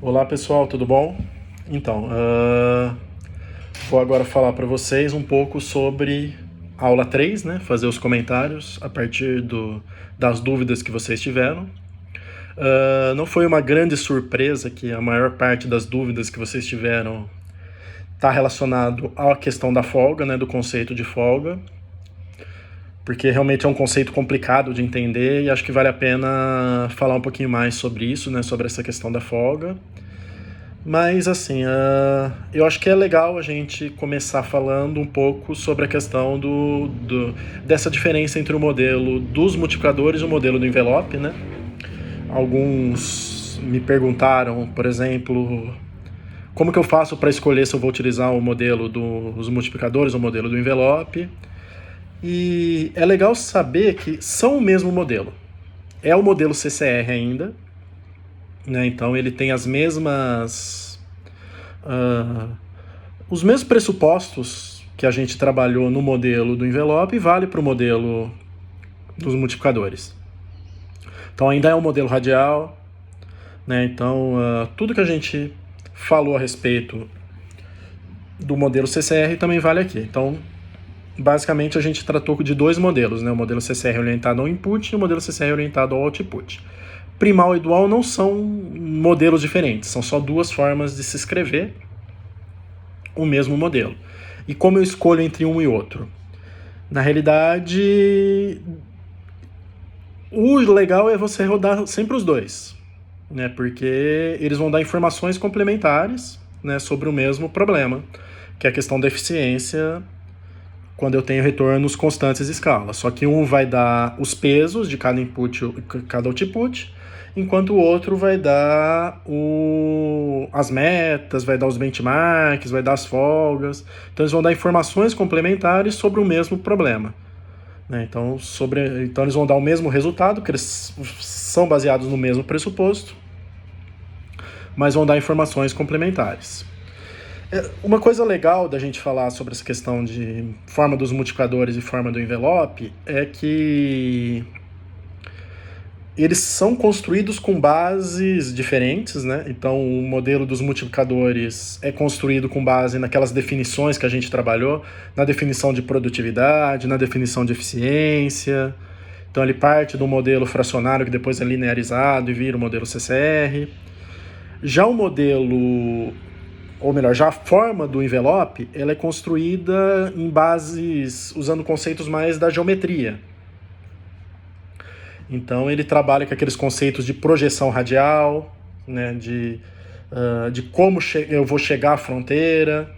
Olá pessoal, tudo bom? Então, vou agora falar para vocês um pouco sobre a aula 3, né? Fazer os comentários a partir das dúvidas que vocês tiveram. Não foi uma grande surpresa que a maior parte das dúvidas que vocês tiveram está relacionado à questão da folga, né? Do conceito de folga, porque realmente é um conceito complicado de entender e acho que vale a pena falar um pouquinho mais sobre isso, né? Sobre essa questão da folga. Mas, assim, eu acho que é legal a gente começar falando um pouco sobre a questão dessa diferença entre o modelo dos multiplicadores e o modelo do envelope, né? Alguns me perguntaram, por exemplo, como que eu faço para escolher se eu vou utilizar o modelo dos multiplicadores ou o modelo do envelope. E é legal saber que são o mesmo modelo. É o modelo CCR ainda, né? Então ele tem as mesmas os mesmos pressupostos que a gente trabalhou no modelo do envelope vale para o modelo dos multiplicadores. Então ainda é um modelo radial, né? Então tudo que a gente falou a respeito do modelo CCR também vale aqui. Então basicamente a gente tratou de dois modelos, né? O modelo CCR orientado ao input e o modelo CCR orientado ao output. Primal e dual não são modelos diferentes, são só duas formas de se escrever o mesmo modelo. E como eu escolho entre um e outro? Na realidade, o legal é você rodar sempre os dois, né? Porque eles vão dar informações complementares, né, sobre o mesmo problema, que é a questão da eficiência quando eu tenho retornos constantes de escala. Só que um vai dar os pesos de cada input e cada output, enquanto o outro vai dar as metas, vai dar os benchmarks, vai dar as folgas. Então eles vão dar informações complementares sobre o mesmo problema, né? Então eles vão dar o mesmo resultado, porque eles são baseados no mesmo pressuposto, mas vão dar informações complementares. Uma coisa legal da gente falar sobre essa questão de forma dos multiplicadores e forma do envelope é que eles são construídos com bases diferentes, né? Então, o modelo dos multiplicadores é construído com base naquelas definições que a gente trabalhou, na definição de produtividade, na definição de eficiência. Então, ele parte do modelo fracionário, que depois é linearizado e vira o modelo CCR. Já o modelo, ou melhor, já a forma do envelope, ela é construída em bases, usando conceitos mais da geometria. Então ele trabalha com aqueles conceitos de projeção radial, né, de como eu vou chegar à fronteira.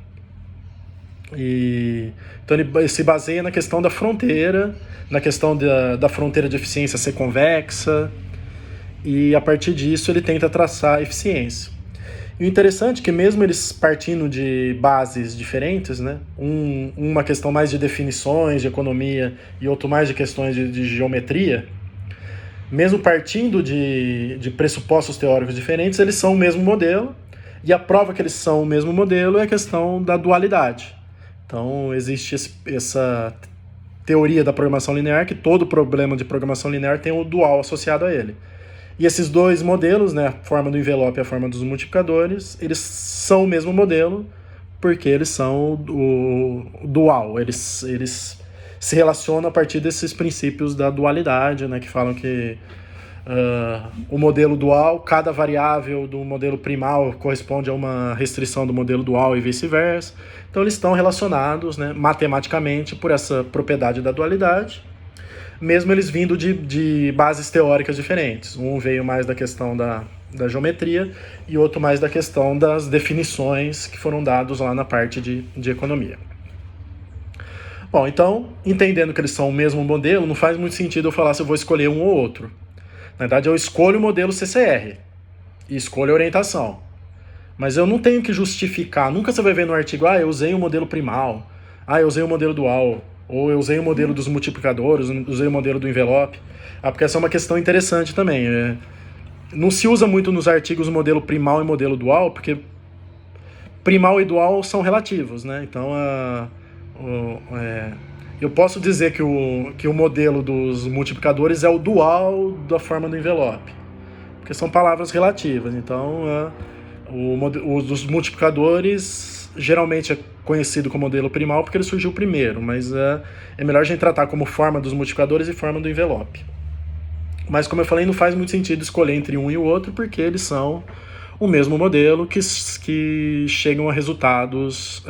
Então ele se baseia na questão da fronteira, na questão da fronteira de eficiência ser convexa, e a partir disso ele tenta traçar a eficiência. E o interessante é que mesmo eles partindo de bases diferentes, né, uma questão mais de definições, de economia, e outro mais de questões de geometria, mesmo partindo de pressupostos teóricos diferentes, eles são o mesmo modelo, e a prova que eles são o mesmo modelo é a questão da dualidade. Então, existe essa teoria da programação linear, que todo problema de programação linear tem o dual associado a ele. E esses dois modelos, né, a forma do envelope e a forma dos multiplicadores, eles são o mesmo modelo, porque eles são o dual, eles se relacionam a partir desses princípios da dualidade, né, que falam que o modelo dual, cada variável do modelo primal corresponde a uma restrição do modelo dual e vice-versa. Então eles estão relacionados, né, matematicamente por essa propriedade da dualidade, mesmo eles vindo de bases teóricas diferentes. Um veio mais da questão da geometria e outro mais da questão das definições que foram dados lá na parte de economia. Bom, então, entendendo que eles são o mesmo modelo, não faz muito sentido eu falar se eu vou escolher um ou outro. Na verdade, eu escolho o modelo CCR e escolho a orientação. Mas eu não tenho que justificar. Nunca você vai ver no artigo, eu usei o modelo primal, eu usei o modelo dual, ou eu usei o modelo dos multiplicadores, usei o modelo do envelope. Porque essa é uma questão interessante também. Não se usa muito nos artigos o modelo primal e modelo dual, porque primal e dual são relativos, né? Então, eu posso dizer que o modelo dos multiplicadores é o dual da forma do envelope, porque são palavras relativas. Então, O dos multiplicadores geralmente é conhecido como modelo primal porque ele surgiu primeiro, mas é melhor a gente tratar como forma dos multiplicadores e forma do envelope. Mas, como eu falei, não faz muito sentido escolher entre um e o outro, porque eles são o mesmo modelo que chegam a resultados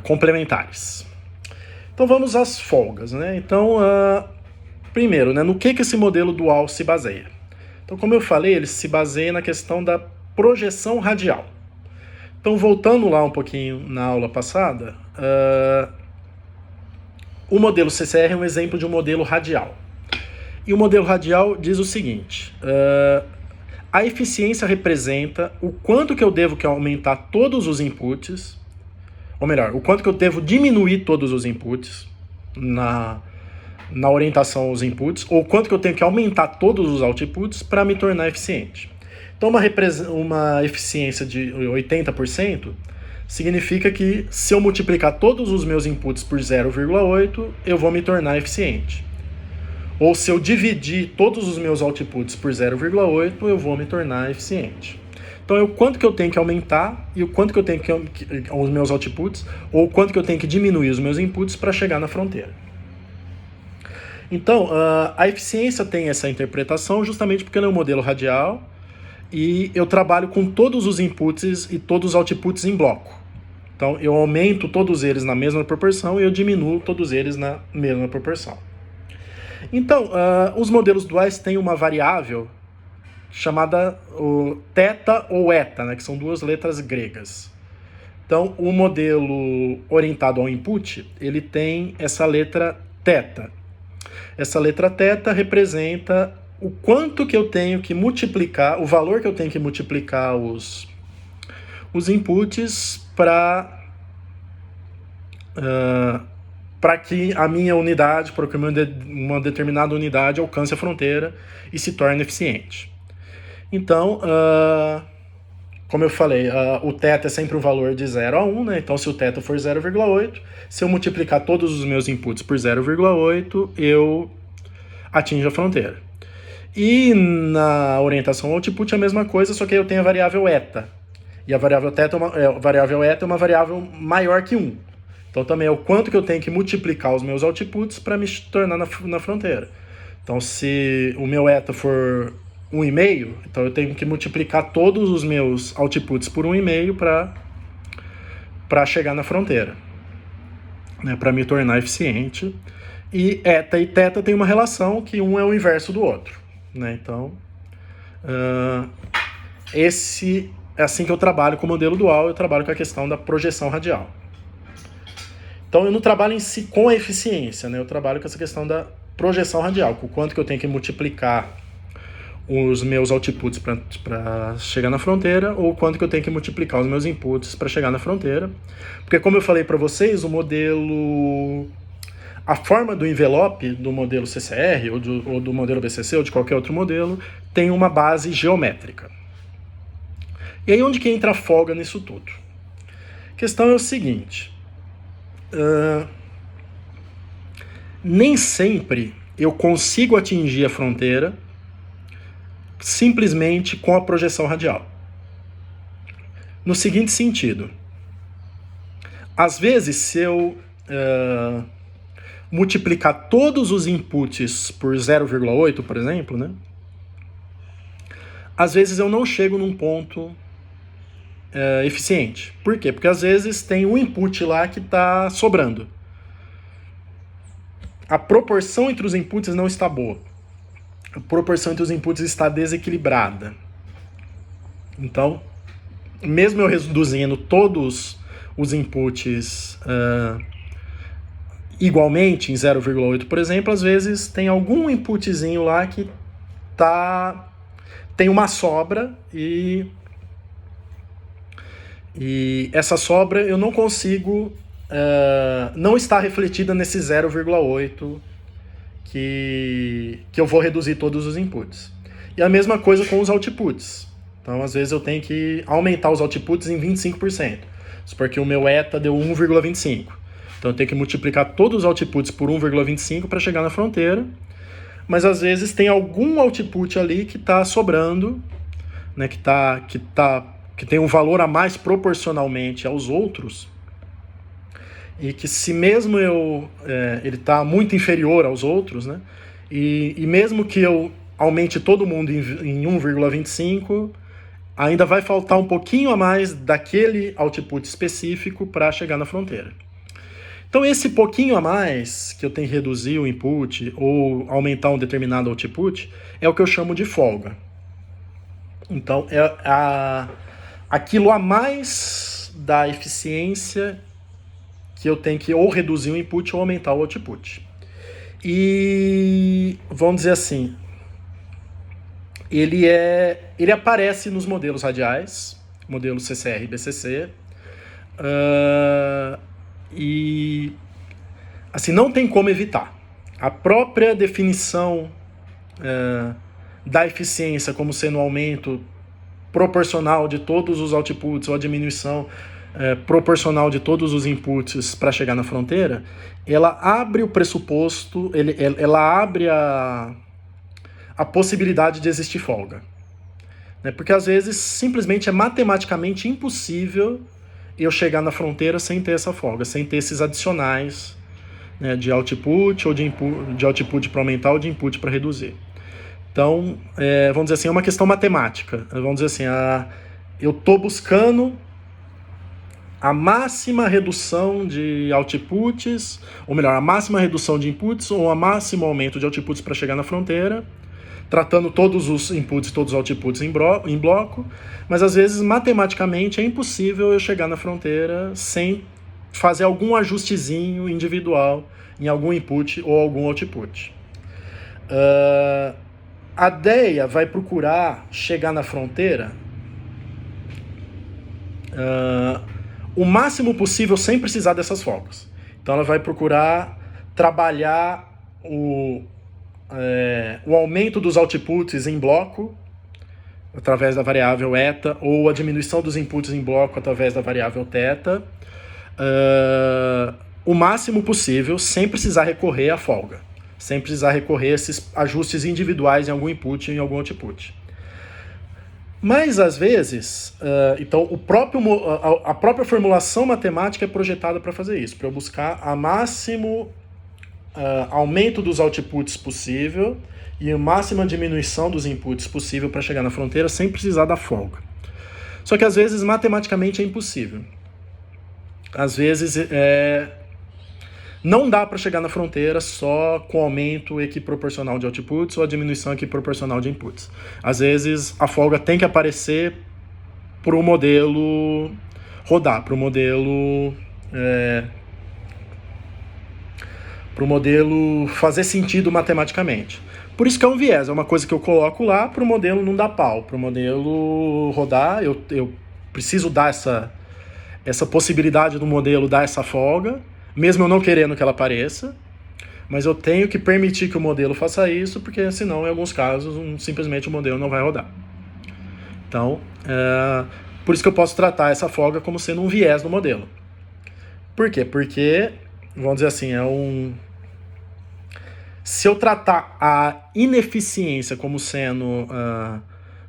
complementares. Então, vamos às folgas, né? Então, primeiro, né, no que esse modelo dual se baseia? Então, como eu falei, ele se baseia na questão da projeção radial. Então, voltando lá um pouquinho na aula passada, o modelo CCR é um exemplo de um modelo radial. E o modelo radial diz o seguinte: a eficiência representa o quanto que eu devo aumentar todos os inputs, ou melhor, o quanto que eu devo diminuir todos os inputs na orientação aos inputs, ou quanto que eu tenho que aumentar todos os outputs para me tornar eficiente. Então, uma eficiência de 80% significa que se eu multiplicar todos os meus inputs por 0,8, eu vou me tornar eficiente. Ou se eu dividir todos os meus outputs por 0,8, eu vou me tornar eficiente. Então, é o quanto que eu tenho que aumentar e o quanto que eu tenho que os meus outputs, ou o quanto que eu tenho que diminuir os meus inputs para chegar na fronteira. Então, a eficiência tem essa interpretação justamente porque ela é um modelo radial e eu trabalho com todos os inputs e todos os outputs em bloco. Então, eu aumento todos eles na mesma proporção e eu diminuo todos eles na mesma proporção. Então, os modelos duais têm uma variável chamada θ ou eta, né, que são duas letras gregas. Então, o modelo orientado ao input, ele tem essa letra θ. Essa letra θ representa o quanto que eu tenho que multiplicar, o valor que eu tenho que multiplicar os inputs para que a minha unidade, para que uma determinada unidade alcance a fronteira e se torne eficiente. Então, como eu falei, o θ é sempre o valor de 0 a 1, né? Então, se o θ for 0,8, se eu multiplicar todos os meus inputs por 0,8, eu atinjo a fronteira. E na orientação ao output é a mesma coisa, só que aí eu tenho a variável eta. E a variável eta é uma variável maior que 1. Então também é o quanto que eu tenho que multiplicar os meus outputs para me tornar na fronteira. Então se o meu eta for 1,5, então eu tenho que multiplicar todos os meus outputs por 1,5 para chegar na fronteira, né, para me tornar eficiente. E eta e θ tem uma relação que um é o inverso do outro, né? Então, esse é assim que eu trabalho com o modelo dual, eu trabalho com a questão da projeção radial. Então, eu não trabalho em si com a eficiência, né? Eu trabalho com essa questão da projeção radial, com o quanto que eu tenho que multiplicar os meus outputs para chegar na fronteira, ou o quanto que eu tenho que multiplicar os meus inputs para chegar na fronteira. Porque, como eu falei para vocês, a forma do envelope do modelo CCR, ou do modelo BCC, ou de qualquer outro modelo, tem uma base geométrica. E aí onde que entra a folga nisso tudo? A questão é o seguinte: nem sempre eu consigo atingir a fronteira simplesmente com a projeção radial. No seguinte sentido: às vezes, se eu multiplicar todos os inputs por 0,8, por exemplo, né? Às vezes eu não chego num ponto eficiente. Por quê? Porque às vezes tem um input lá que está sobrando. A proporção entre os inputs não está boa. A proporção entre os inputs está desequilibrada. Então, mesmo eu reduzindo todos os inputs igualmente, em 0,8, por exemplo, às vezes tem algum inputzinho lá que tem uma sobra e essa sobra eu não consigo, não está refletida nesse 0,8 que eu vou reduzir todos os inputs. E a mesma coisa com os outputs. Então, às vezes eu tenho que aumentar os outputs em 25%, porque o meu eta deu 1,25. Então eu tenho que multiplicar todos os outputs por 1,25 para chegar na fronteira. Mas às vezes tem algum output ali que está sobrando, né, que tem um valor a mais proporcionalmente aos outros, e que se mesmo ele está muito inferior aos outros, né, e mesmo que eu aumente todo mundo em 1,25, ainda vai faltar um pouquinho a mais daquele output específico para chegar na fronteira. Então esse pouquinho a mais que eu tenho que reduzir o input ou aumentar um determinado output é o que eu chamo de folga. Então aquilo a mais da eficiência que eu tenho que ou reduzir o input ou aumentar o output. E vamos dizer assim, ele aparece nos modelos radiais, modelo CCR e BCC, e assim, não tem como evitar. A própria definição da eficiência como sendo um aumento proporcional de todos os outputs ou a diminuição proporcional de todos os inputs para chegar na fronteira, ela abre o pressuposto, ela abre a possibilidade de existir folga. Né? Porque às vezes simplesmente é matematicamente impossível eu chegar na fronteira sem ter essa folga, sem ter esses adicionais, né, de output ou de output para aumentar ou de input para reduzir. Então, vamos dizer assim, é uma questão matemática. Vamos dizer assim, eu estou buscando a máxima redução de outputs, ou melhor, a máxima redução de inputs ou a máximo aumento de outputs para chegar na fronteira, tratando todos os inputs e todos os outputs em bloco, mas às vezes matematicamente é impossível eu chegar na fronteira sem fazer algum ajustezinho individual em algum input ou algum output. A DEA vai procurar chegar na fronteira o máximo possível sem precisar dessas folgas. Então ela vai procurar trabalhar o aumento dos outputs em bloco através da variável eta, ou a diminuição dos inputs em bloco através da variável θ, o máximo possível sem precisar recorrer à folga, sem precisar recorrer a esses ajustes individuais em algum input e em algum output. Mas às vezes, então a própria formulação matemática é projetada para fazer isso, para eu buscar a máximo aumento dos outputs possível e a máxima diminuição dos inputs possível para chegar na fronteira sem precisar da folga. Só que às vezes matematicamente é impossível. Às vezes não dá para chegar na fronteira só com aumento equiproporcional de outputs ou a diminuição equiproporcional de inputs. Às vezes a folga tem que aparecer para o modelo rodar, para o modelo fazer sentido matematicamente. Por isso que é um viés, é uma coisa que eu coloco lá para o modelo não dar pau. Para o modelo rodar, eu preciso dar essa possibilidade do modelo dar essa folga, mesmo eu não querendo que ela apareça, mas eu tenho que permitir que o modelo faça isso, porque senão, em alguns casos, simplesmente o modelo não vai rodar. Então, por isso que eu posso tratar essa folga como sendo um viés do modelo. Por quê? Porque, vamos dizer assim, se eu tratar a ineficiência como sendo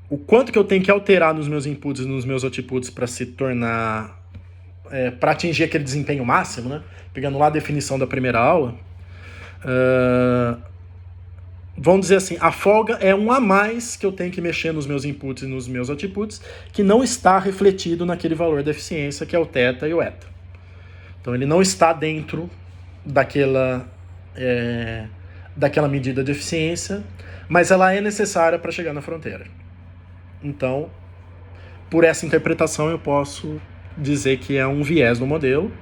o quanto que eu tenho que alterar nos meus inputs e nos meus outputs para se tornar para atingir aquele desempenho máximo, né? Pegando lá a definição da primeira aula, vamos dizer assim, a folga é um a mais que eu tenho que mexer nos meus inputs e nos meus outputs, que não está refletido naquele valor da eficiência, que é o θ e o eta. Então ele não está dentro daquela medida de eficiência, mas ela é necessária para chegar na fronteira. Então, por essa interpretação, eu posso dizer que é um viés do modelo.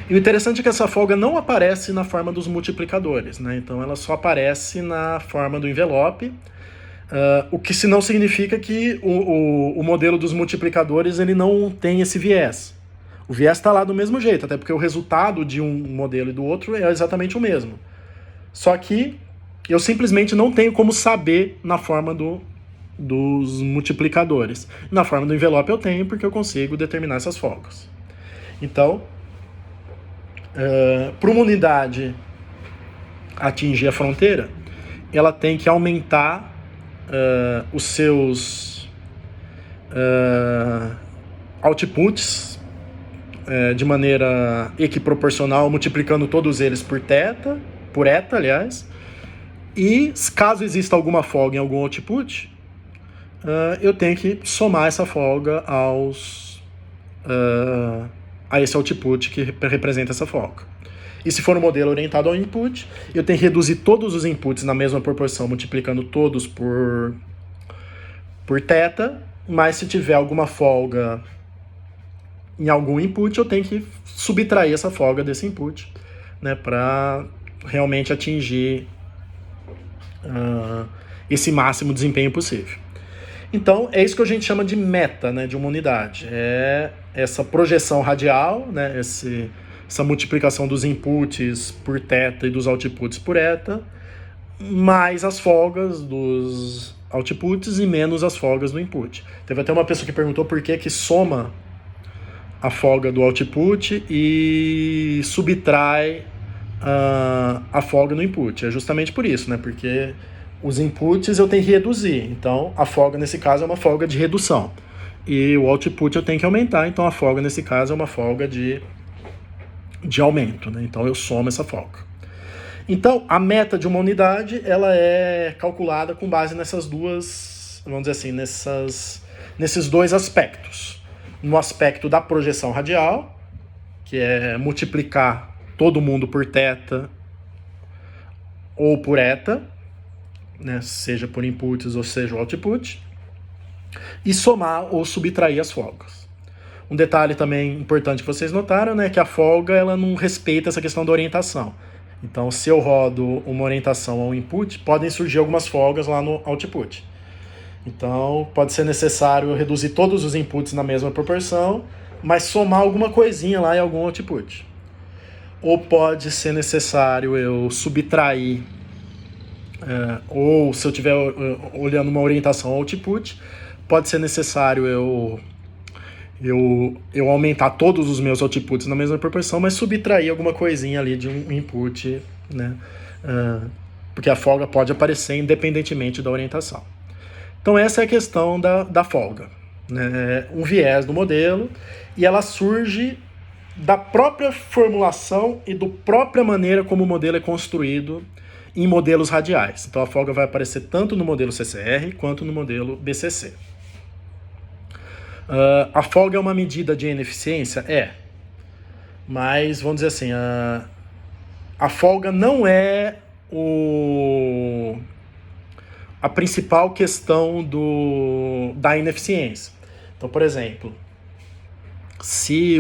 E o interessante é que essa folga não aparece na forma dos multiplicadores, né? Então ela só aparece na forma do envelope, o que não significa que o modelo dos multiplicadores ele não tem esse viés. O viés está lá do mesmo jeito, até porque o resultado de um modelo e do outro é exatamente o mesmo. Só que eu simplesmente não tenho como saber na forma dos multiplicadores. Na forma do envelope eu tenho, porque eu consigo determinar essas folgas. Então, para uma unidade atingir a fronteira, ela tem que aumentar os seus outputs de maneira equiproporcional, multiplicando todos eles por eta, aliás. E caso exista alguma folga em algum output, eu tenho que somar essa folga a esse output que representa essa folga. E se for um modelo orientado ao input, eu tenho que reduzir todos os inputs na mesma proporção, multiplicando todos por θ, mas se tiver alguma folga em algum input, eu tenho que subtrair essa folga desse input, né, para realmente atingir esse máximo desempenho possível. Então, é isso que a gente chama de meta, né, de uma unidade. É essa projeção radial, né, essa multiplicação dos inputs por θ e dos outputs por eta, mais as folgas dos outputs e menos as folgas do input. Teve até uma pessoa que perguntou por que soma a folga do output e subtrai a folga no input. É justamente por isso, né? Porque os inputs eu tenho que reduzir. Então, a folga nesse caso é uma folga de redução. E o output eu tenho que aumentar. Então, a folga nesse caso é uma folga de aumento, né? Então, eu somo essa folga. Então, a meta de uma unidade, ela é calculada com base nessas duas, vamos dizer assim, nesses dois aspectos. No aspecto da projeção radial, que é multiplicar todo mundo por θ ou por eta, né, seja por inputs ou seja o output, e somar ou subtrair as folgas. Um detalhe também importante que vocês notaram, né, que a folga ela não respeita essa questão da orientação. Então, se eu rodo uma orientação ao input, podem surgir algumas folgas lá no output. Então, pode ser necessário reduzir todos os inputs na mesma proporção, mas somar alguma coisinha lá em algum output. Ou pode ser necessário eu subtrair, ou se eu estiver olhando uma orientação ao output, pode ser necessário eu aumentar todos os meus outputs na mesma proporção, mas subtrair alguma coisinha ali de um input, né? Porque a folga pode aparecer independentemente da orientação. Então essa é a questão da folga, né? Um viés do modelo, e ela surge da própria formulação e da própria maneira como o modelo é construído em modelos radiais. Então a folga vai aparecer tanto no modelo CCR quanto no modelo BCC. A folga é uma medida de ineficiência? Mas, vamos dizer assim, a folga não é a principal questão da ineficiência. Então, por exemplo, se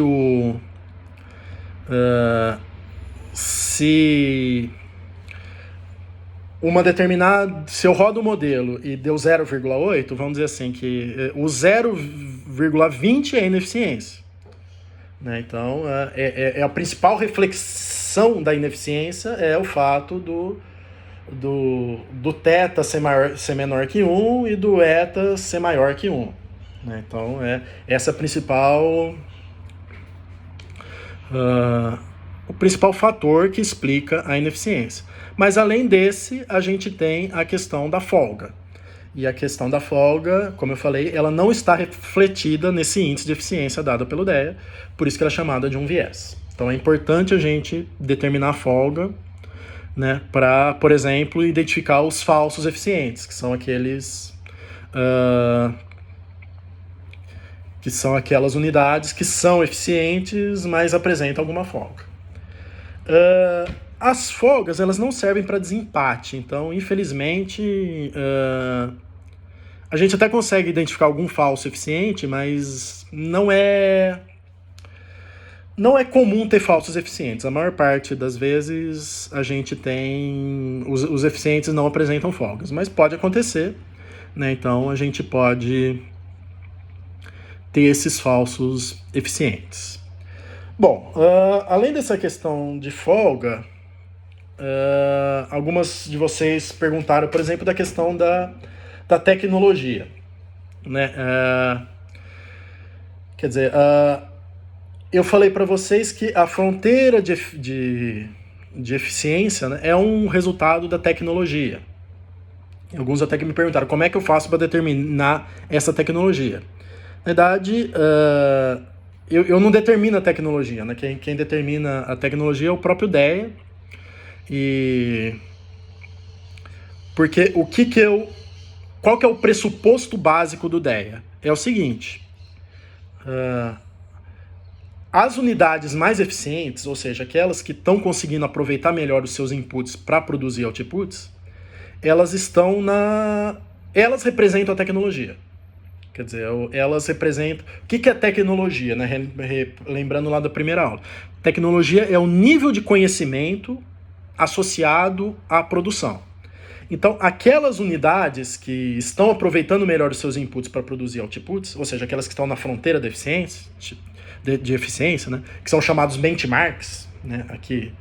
se eu rodo o modelo e deu 0,8, vamos dizer assim, que o 0,20 é ineficiência. Né? Então, a principal reflexão da ineficiência é o fato do θ ser menor que 1 e do eta ser maior que 1. Né? Então, essa é a principal... o principal fator que explica a ineficiência. Mas além desse, a gente tem a questão da folga. E a questão da folga, como eu falei, ela não está refletida nesse índice de eficiência dado pelo DEA, por isso que ela é chamada de um viés. Então é importante a gente determinar a folga, né, para, por exemplo, identificar os falsos eficientes, que são aquelas unidades que são eficientes, mas apresentam alguma folga. As folgas, elas não servem para desempate, então, infelizmente, a gente até consegue identificar algum falso eficiente, mas não é comum ter falsos eficientes. A maior parte das vezes a gente tem... Os eficientes não apresentam folgas, mas pode acontecer, né? Então, a gente pode ter esses falsos eficientes. Bom, além dessa questão de folga, algumas de vocês perguntaram, por exemplo, da questão da tecnologia. Né? Quer dizer, eu falei para vocês que a fronteira de eficiência, né, é um resultado da tecnologia. Alguns até que me perguntaram como é que eu faço para determinar essa tecnologia. Na verdade, eu não determino a tecnologia, né? Quem determina a tecnologia é o próprio DEA. E porque qual que é o pressuposto básico do DEA? É o seguinte: as unidades mais eficientes, ou seja, aquelas que estão conseguindo aproveitar melhor os seus inputs para produzir outputs, elas representam a tecnologia. Quer dizer, elas representam... O que é tecnologia, né? Lembrando lá da primeira aula. Tecnologia é o nível de conhecimento associado à produção. Então, aquelas unidades que estão aproveitando melhor os seus inputs para produzir outputs, ou seja, aquelas que estão na fronteira de eficiência, né? Que são chamados benchmarks, né? Aqui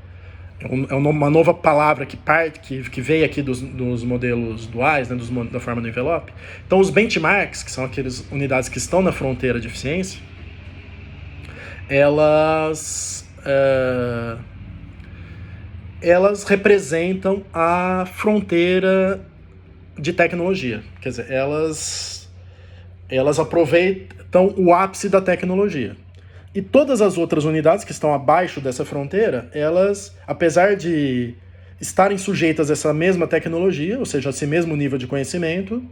é uma nova palavra que veio aqui dos modelos duais, né, da forma do envelope. Então, os benchmarks, que são aquelas unidades que estão na fronteira de eficiência, elas representam a fronteira de tecnologia. Quer dizer, elas aproveitam o ápice da tecnologia. E todas as outras unidades que estão abaixo dessa fronteira, elas, apesar de estarem sujeitas a essa mesma tecnologia, ou seja, a esse mesmo nível de conhecimento,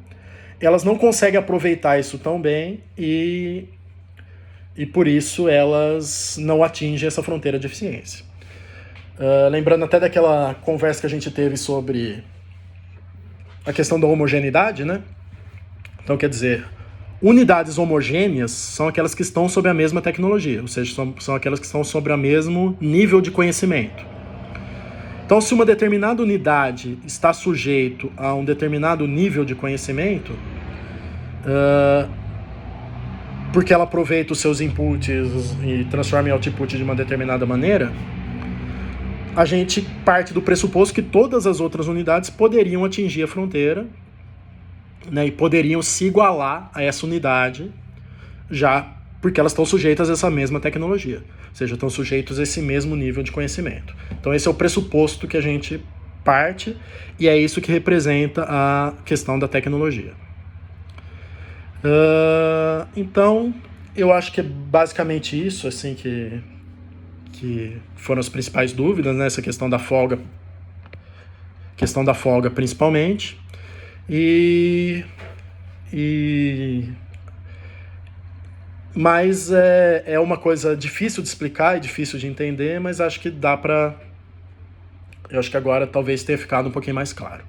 elas não conseguem aproveitar isso tão bem e por isso elas não atingem essa fronteira de eficiência. Lembrando até daquela conversa que a gente teve sobre a questão da homogeneidade, né? Então, quer dizer, unidades homogêneas são aquelas que estão sob a mesma tecnologia, ou seja, são aquelas que estão sobre o mesmo nível de conhecimento. Então, se uma determinada unidade está sujeito a um determinado nível de conhecimento, porque ela aproveita os seus inputs e transforma em output de uma determinada maneira, a gente parte do pressuposto que todas as outras unidades poderiam atingir a fronteira, né, e poderiam se igualar a essa unidade, já porque elas estão sujeitas a essa mesma tecnologia, ou seja, estão sujeitos a esse mesmo nível de conhecimento. Então esse é o pressuposto que a gente parte, e é isso que representa a questão da tecnologia. Então, eu acho que é basicamente isso, assim, que foram as principais dúvidas, né? Essa questão da folga principalmente. Mas é uma coisa difícil de explicar e difícil de entender, mas acho que dá para... Eu acho que agora talvez tenha ficado um pouquinho mais claro.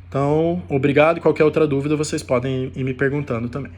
Então, obrigado, e qualquer outra dúvida vocês podem ir me perguntando também.